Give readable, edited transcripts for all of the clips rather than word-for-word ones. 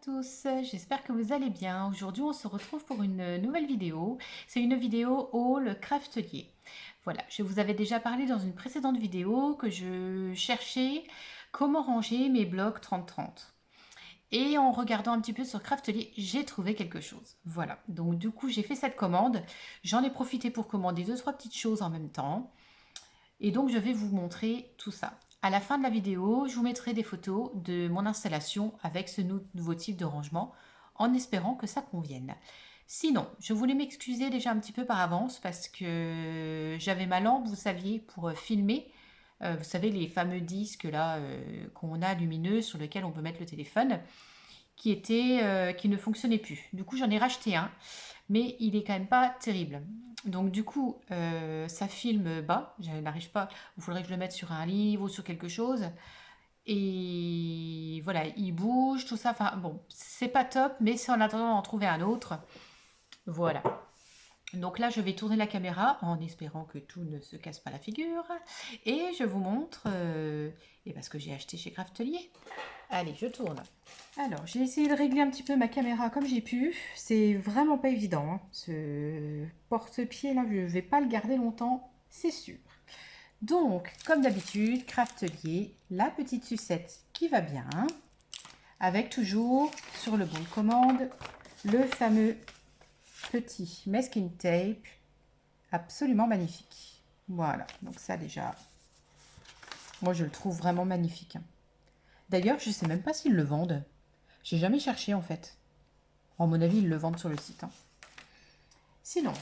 tous, j'espère que vous allez bien. Aujourd'hui, on se retrouve pour une nouvelle vidéo. C'est une vidéo haul craftelier. Voilà, je vous avais déjà parlé dans une précédente vidéo que je cherchais comment ranger mes blocs 30-30. Et en regardant un petit peu sur Craftelier, j'ai trouvé quelque chose. Voilà, donc du coup, j'ai fait cette commande. J'en ai profité pour commander 2-3 petites choses en même temps. Et donc, je vais vous montrer tout ça. À la fin de la vidéo, je vous mettrai des photos de mon installation avec ce nouveau type de rangement, en espérant que ça convienne. Sinon, je voulais m'excuser déjà un petit peu par avance parce que j'avais ma lampe, vous saviez, pour filmer. Vous savez, les fameux disques là qu'on a lumineux sur lesquels on peut mettre le téléphone, qui ne fonctionnait plus. Du coup, j'en ai racheté un, mais il est quand même pas terrible. Donc du coup, ça filme bas, je n'arrive pas, il faudrait que je le mette sur un livre ou sur quelque chose. Et voilà, il bouge, tout ça. Enfin bon, c'est pas top, mais c'est en attendant d'en trouver un autre. Voilà. Donc là, je vais tourner la caméra en espérant que tout ne se casse pas la figure. Et je vous montre ce que j'ai acheté chez Craftelier. Allez, je tourne. Alors, j'ai essayé de régler un petit peu ma caméra comme j'ai pu. C'est vraiment pas évident, hein. Ce porte-pied là, je ne vais pas le garder longtemps, c'est sûr. Donc, comme d'habitude, Craftelier, la petite sucette qui va bien, avec toujours sur le bon de commande le fameux petit masking tape, absolument magnifique. Voilà, donc ça déjà, moi je le trouve vraiment magnifique. D'ailleurs, je sais même pas s'ils le vendent. J'ai jamais cherché en fait. À mon avis, ils le vendent sur le site, hein. Sinon,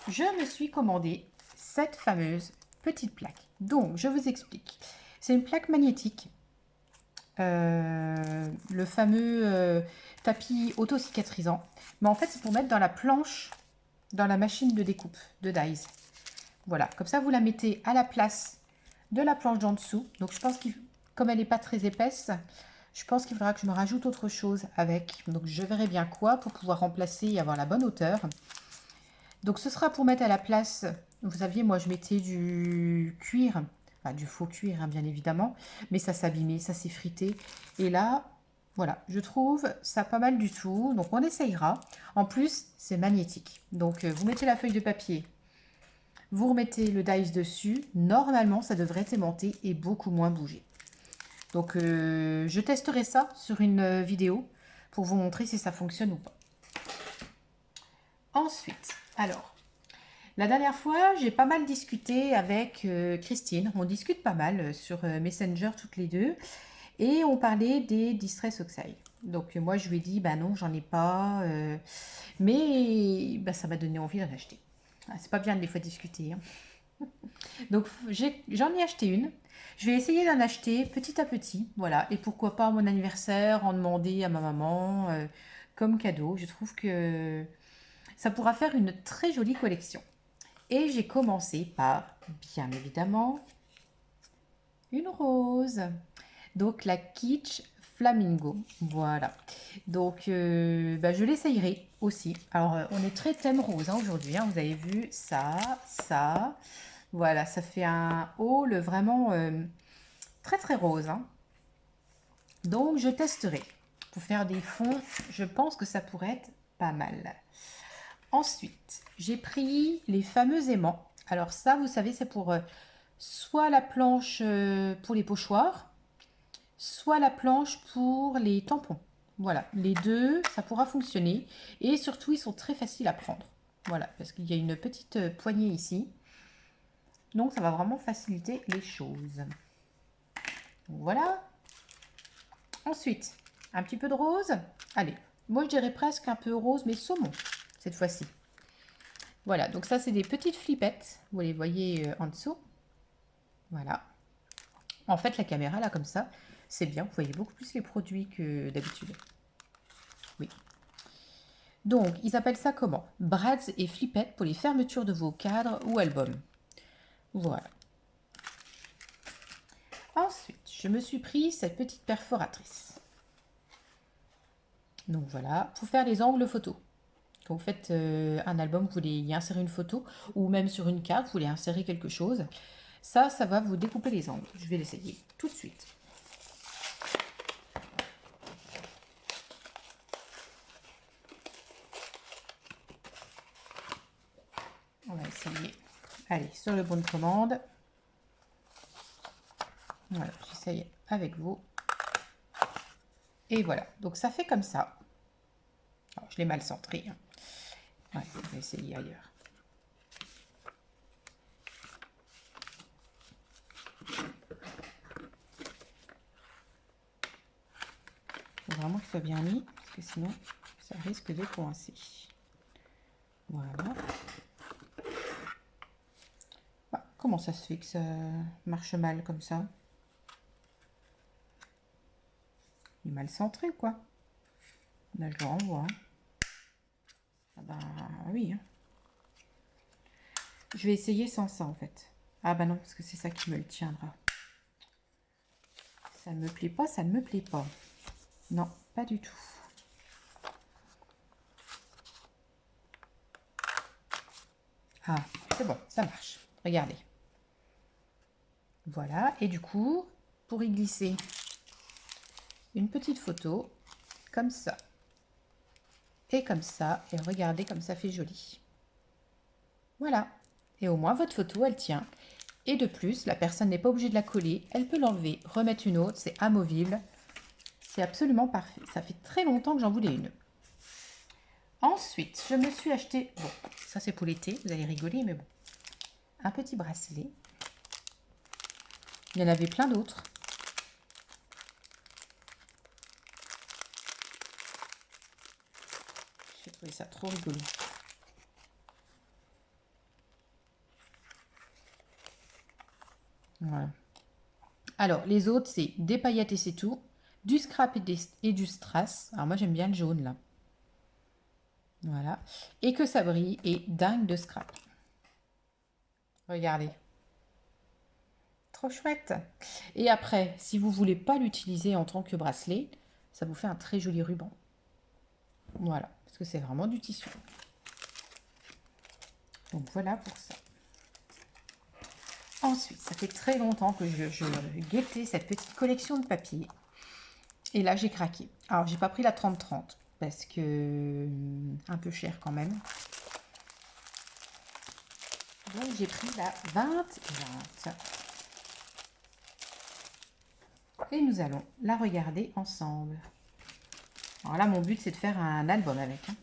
je me suis commandé cette fameuse petite plaque. Donc, je vous explique. C'est une plaque magnétique. Le fameux tapis auto-cicatrisant. Mais en fait, c'est pour mettre dans la planche, dans la machine de découpe de dies. Voilà, comme ça, vous la mettez à la place de la planche d'en dessous. Donc, je pense que comme elle n'est pas très épaisse, je pense qu'il faudra que je me rajoute autre chose avec. Donc, je verrai bien quoi pour pouvoir remplacer et avoir la bonne hauteur. Donc, ce sera pour mettre à la place. Vous saviez, moi, je mettais du cuir, enfin, du faux cuir, hein, bien évidemment. Mais ça s'abîmait, ça s'effritait. Et là, voilà, je trouve ça pas mal du tout. Donc, on essayera. En plus, c'est magnétique. Donc, vous mettez la feuille de papier. Vous remettez le dies dessus. Normalement, ça devrait aimanter et beaucoup moins bouger. Donc, je testerai ça sur une vidéo pour vous montrer si ça fonctionne ou pas. Ensuite, alors, la dernière fois, j'ai pas mal discuté avec Christine. On discute pas mal sur Messenger toutes les deux. Et on parlait des Distress Oxide. Donc, moi, je lui ai dit, bah non, j'en ai pas. Mais bah, ça m'a donné envie d'en acheter. Ah, c'est pas bien de des fois discuter, hein. Donc, j'en ai acheté une. Je vais essayer d'en acheter petit à petit, voilà. Et pourquoi pas à mon anniversaire, en demander à ma maman comme cadeau. Je trouve que ça pourra faire une très jolie collection. Et j'ai commencé par, bien évidemment, une rose. Donc, la Kitsch Flamingo. Voilà. Donc, je l'essayerai aussi. Alors, on est très thème rose, hein, aujourd'hui, hein. Vous avez vu ça, ça. Voilà, ça fait un haul vraiment très très rose, hein. Donc je testerai. Pour faire des fonds, je pense que ça pourrait être pas mal. Ensuite, j'ai pris les fameux aimants. Alors ça, vous savez, c'est pour soit la planche pour les pochoirs, soit la planche pour les tampons. Voilà, les deux, ça pourra fonctionner. Et surtout, ils sont très faciles à prendre. Voilà, parce qu'il y a une petite poignée ici. Donc, ça va vraiment faciliter les choses. Voilà. Ensuite, un petit peu de rose. Allez, moi je dirais presque un peu rose, mais saumon, cette fois-ci. Voilà, donc ça, c'est des petites flippettes. Vous les voyez en dessous. Voilà. En fait, la caméra, là, comme ça, c'est bien. Vous voyez beaucoup plus les produits que d'habitude. Oui. Donc, ils appellent ça comment? Brads et flippettes pour les fermetures de vos cadres ou albums. Voilà. Ensuite, je me suis pris cette petite perforatrice. Donc voilà, pour faire les angles photos. Quand vous faites un album, vous voulez y insérer une photo, ou même sur une carte, vous voulez insérer quelque chose. Ça va vous découper les angles. Je vais l'essayer tout de suite. Allez, sur le bon de commande. Voilà, j'essaye avec vous. Et voilà, donc ça fait comme ça. Alors, je l'ai mal centré. Hein. Ouais, on va essayer ailleurs. Il faut vraiment qu'il soit bien mis, parce que sinon, ça risque de coincer. Voilà. Bah, comment ça se fait que ça marche mal comme ça? Il est mal centré, quoi. Là, je le renvoie. Hein. Ah bah oui. Hein. Je vais essayer sans ça, en fait. Ah bah non, parce que c'est ça qui me le tiendra. Ça ne me plaît pas, ça ne me plaît pas. Non, pas du tout. Ah, c'est bon, ça marche. Regardez. Voilà, et du coup, pour y glisser une petite photo, comme ça. Et comme ça, et regardez comme ça fait joli. Voilà. Et au moins, votre photo, elle tient. Et de plus, la personne n'est pas obligée de la coller. Elle peut l'enlever, remettre une autre. C'est amovible. C'est absolument parfait. Ça fait très longtemps que j'en voulais une. Ensuite, je me suis acheté... Bon, ça c'est pour l'été. Vous allez rigoler, mais bon. Un petit bracelet. Il y en avait plein d'autres. J'ai trouvé ça trop rigolo. Voilà. Alors, les autres, c'est des paillettes et c'est tout. Du scrap et du strass. Alors, moi, j'aime bien le jaune, là. Voilà. Et que ça brille et dingue de scrap. Regardez. Trop chouette. Et après, si vous voulez pas l'utiliser en tant que bracelet, ça vous fait un très joli ruban. Voilà. Parce que c'est vraiment du tissu. Donc, voilà pour ça. Ensuite, ça fait très longtemps que je guettais cette petite collection de papier. Et là, j'ai craqué. Alors, j'ai pas pris la 30-30 parce que un peu cher quand même. Donc, j'ai pris la 20-20. Et nous allons la regarder ensemble. Alors là, mon but, c'est de faire un album avec. Hein.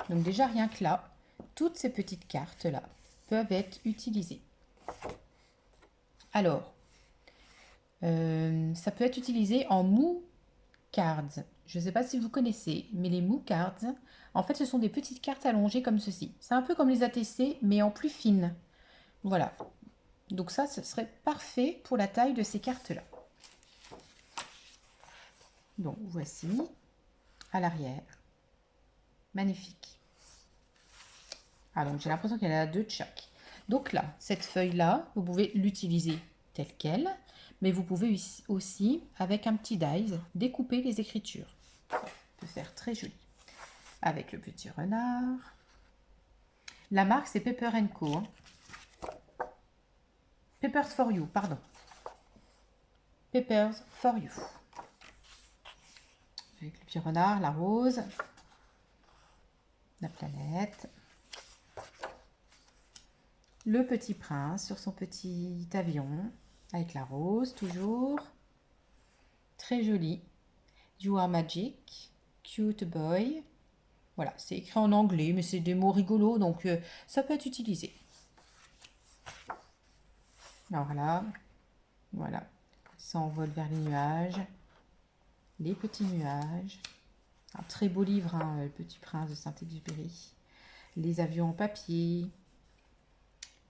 Donc déjà, rien que là, toutes ces petites cartes-là peuvent être utilisées. Alors, ça peut être utilisé en mou cards. Je ne sais pas si vous connaissez, mais les mou cards, en fait, ce sont des petites cartes allongées comme ceci. C'est un peu comme les ATC, mais en plus fine. Voilà. Donc ça, ce serait parfait pour la taille de ces cartes-là. Donc, voici à l'arrière. Magnifique. Ah, donc j'ai l'impression qu'il y en a deux de chaque. Donc là, cette feuille-là, vous pouvez l'utiliser telle qu'elle, mais vous pouvez aussi, avec un petit dies, découper les écritures. Ça peut faire très joli. Avec le petit renard. La marque, c'est Pepper & Co. Hein. Peppers for You, pardon. Peppers for You. Avec le petit renard, la rose, la planète. Le petit prince sur son petit avion, avec la rose toujours. Très joli. You are magic, cute boy. Voilà, c'est écrit en anglais, mais c'est des mots rigolos, donc ça peut être utilisé. Alors là, voilà, ça envole vers les nuages, les petits nuages. Un très beau livre, hein, Le Petit Prince de Saint-Exupéry. Les avions en papier,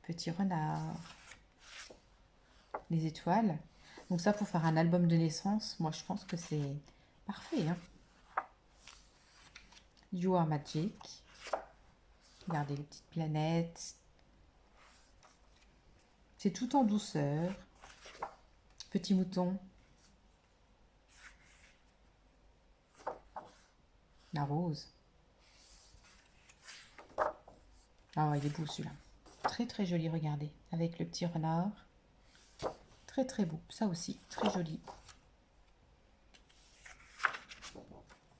petit renard, les étoiles. Donc ça, pour faire un album de naissance, moi je pense que c'est parfait. Hein. You are magic. Regardez les petites planètes. C'est tout en douceur. Petit mouton. La rose. Ah, il est beau celui-là. Très très joli, regardez. Avec le petit renard. Très très beau. Ça aussi, très joli.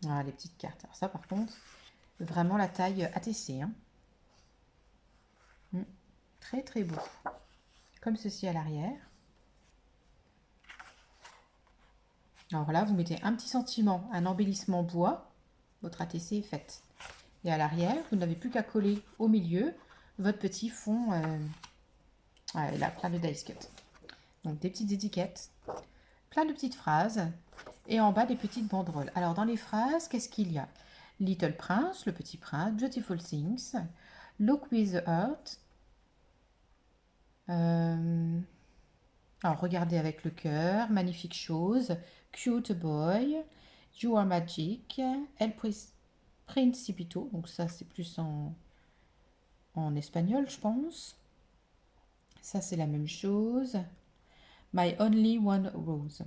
Ah, les petites cartes. Alors ça, par contre, vraiment la taille ATC. Hein. Très très beau. Comme ceci à l'arrière. Alors là, vous mettez un petit sentiment, un embellissement bois. Votre ATC est faite. Et à l'arrière, vous n'avez plus qu'à coller au milieu votre petit fond. Là, plein de dice cut. Donc des petites étiquettes, plein de petites phrases. Et en bas, des petites banderoles. Alors dans les phrases, qu'est-ce qu'il y a? Little Prince, le petit prince, Beautiful Things, Look with the Heart. Alors regardez avec le cœur, magnifique chose, Cute Boy, You Are Magic, El Principito, donc ça c'est plus en espagnol je pense. Ça c'est la même chose. My Only One Rose.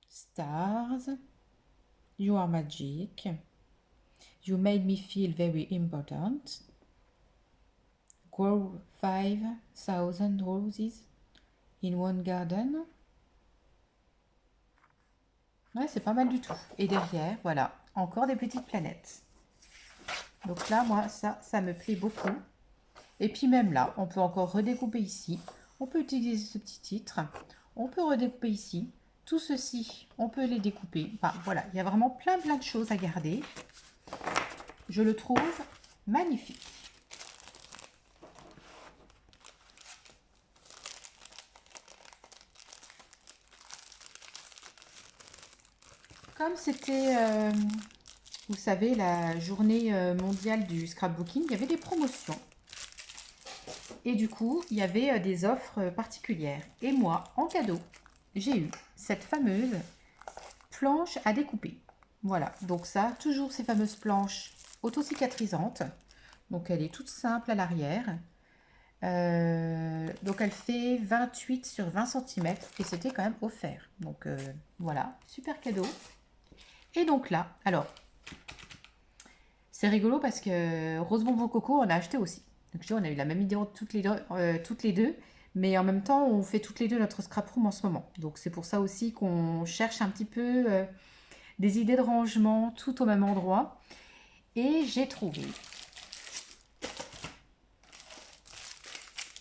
Stars, You Are Magic, You Made Me Feel Very Important, Grow 5,000 Roses in One Garden. Ouais, c'est pas mal du tout. Et derrière, voilà, encore des petites planètes. Donc là, moi, ça me plaît beaucoup. Et puis même là, on peut encore redécouper ici. On peut utiliser ce petit titre. On peut redécouper ici. Tout ceci, on peut les découper. Enfin, voilà, il y a vraiment plein de choses à garder. Je le trouve magnifique. Comme c'était, vous savez, la journée mondiale du scrapbooking, il y avait des promotions. Et du coup, il y avait des offres particulières. Et moi, en cadeau, j'ai eu cette fameuse planche à découper. Voilà, donc ça, toujours ces fameuses planches auto-cicatrisantes. Donc elle est toute simple à l'arrière. Donc elle fait 28 sur 20 cm et c'était quand même offert. Donc voilà, super cadeau. Et donc là, alors, c'est rigolo parce que Rose Bonbon Coco, on a acheté aussi. Donc on a eu la même idée toutes les deux, mais en même temps, on fait toutes les deux notre scrap room en ce moment. Donc c'est pour ça aussi qu'on cherche un petit peu des idées de rangement tout au même endroit. Et j'ai trouvé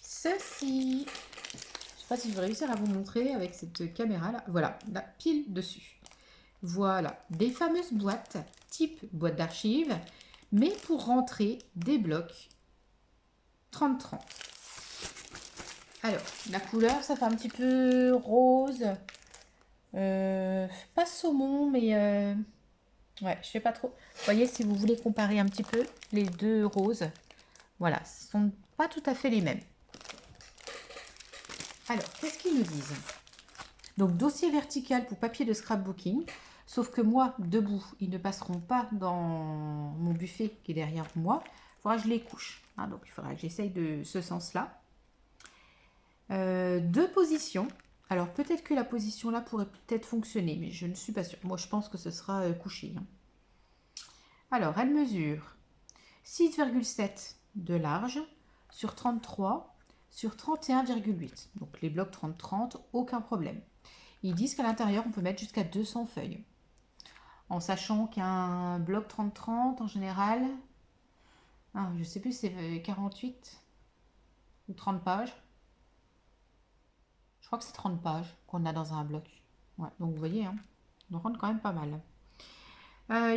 ceci. Je ne sais pas si je vais réussir à vous montrer avec cette caméra là. Voilà, la pile dessus. Voilà, des fameuses boîtes, type boîte d'archives, mais pour rentrer des blocs 30-30. Alors, la couleur, ça fait un petit peu rose, pas saumon, mais ouais, je sais pas trop. Vous voyez, si vous voulez comparer un petit peu les deux roses, voilà, ce sont pas tout à fait les mêmes. Alors, qu'est-ce qu'ils nous disent? Donc, dossier vertical pour papier de scrapbooking. Sauf que moi, debout, ils ne passeront pas dans mon buffet qui est derrière moi. Il faudra que je les couche. Hein, donc, il faudra que j'essaye de ce sens-là. Deux positions. Alors, peut-être que la position là pourrait peut-être fonctionner, mais je ne suis pas sûre. Moi, je pense que ce sera couché. Hein. Alors, elle mesure 6,7 de large sur 33 sur 31,8. Donc, les blocs 30-30, aucun problème. Ils disent qu'à l'intérieur, on peut mettre jusqu'à 200 feuilles. En sachant qu'un bloc 30-30, en général, je ne sais plus, c'est 48 ou 30 pages. Je crois que c'est 30 pages qu'on a dans un bloc. Ouais, donc vous voyez, hein, on rentre quand même pas mal.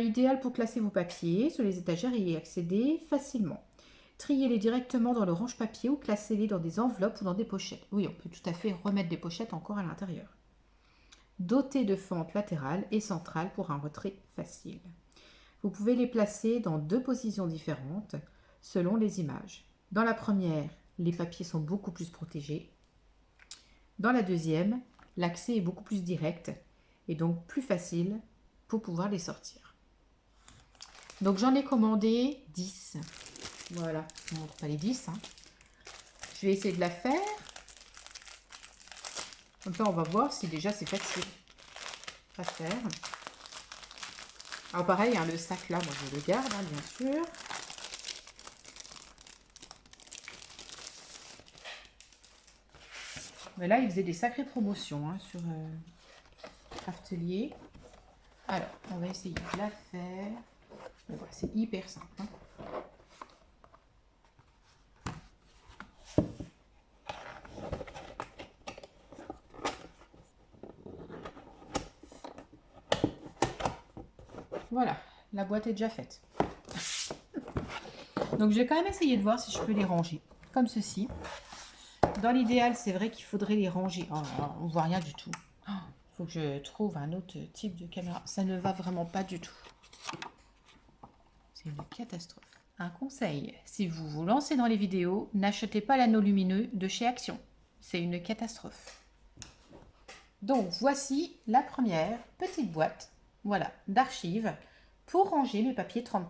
Idéal pour classer vos papiers sur les étagères et y accéder facilement. Triez-les directement dans le range-papier ou classez-les dans des enveloppes ou dans des pochettes. Oui, on peut tout à fait remettre des pochettes encore à l'intérieur. Doté de fentes latérales et centrales pour un retrait facile. Vous pouvez les placer dans deux positions différentes selon les images. Dans la première, les papiers sont beaucoup plus protégés. Dans la deuxième, l'accès est beaucoup plus direct et donc plus facile pour pouvoir les sortir. Donc j'en ai commandé 10. Voilà, je ne montre pas les 10. Hein. Je vais essayer de la faire. Comme ça, on va voir si déjà c'est facile à faire. Alors pareil, hein, le sac là, moi je le garde, hein, bien sûr. Mais là, il faisait des sacrées promotions hein, sur Craftelier. Alors, on va essayer de la faire. Voilà, c'est hyper simple. Hein. Voilà, la boîte est déjà faite. Donc je vais quand même essayer de voir si je peux les ranger comme ceci. Dans l'idéal, c'est vrai qu'il faudrait les ranger. Oh, on voit rien du tout. Il faut que je trouve un autre type de caméra. Ça ne va vraiment pas du tout. C'est une catastrophe. Un conseil, si vous vous lancez dans les vidéos, n'achetez pas l'anneau lumineux de chez Action. C'est une catastrophe. Donc voici la première petite boîte, voilà, d'archives pour ranger mes papiers 30-30.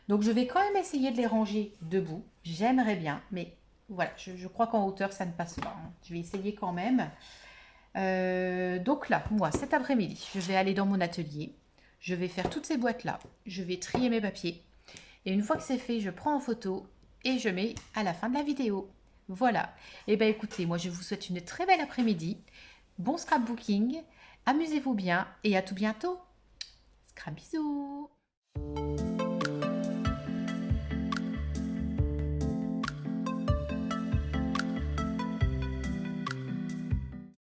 Donc je vais quand même essayer de les ranger debout. J'aimerais bien, mais voilà, je crois qu'en hauteur ça ne passe pas. Hein. Je vais essayer quand même. Donc là, moi, cet après-midi, je vais aller dans mon atelier. Je vais faire toutes ces boîtes-là. Je vais trier mes papiers. Et une fois que c'est fait, je prends en photo et je mets à la fin de la vidéo. Voilà. Et bien écoutez, moi je vous souhaite une très belle après-midi. Bon scrapbooking. Amusez-vous bien et à tout bientôt. Scrap bisous.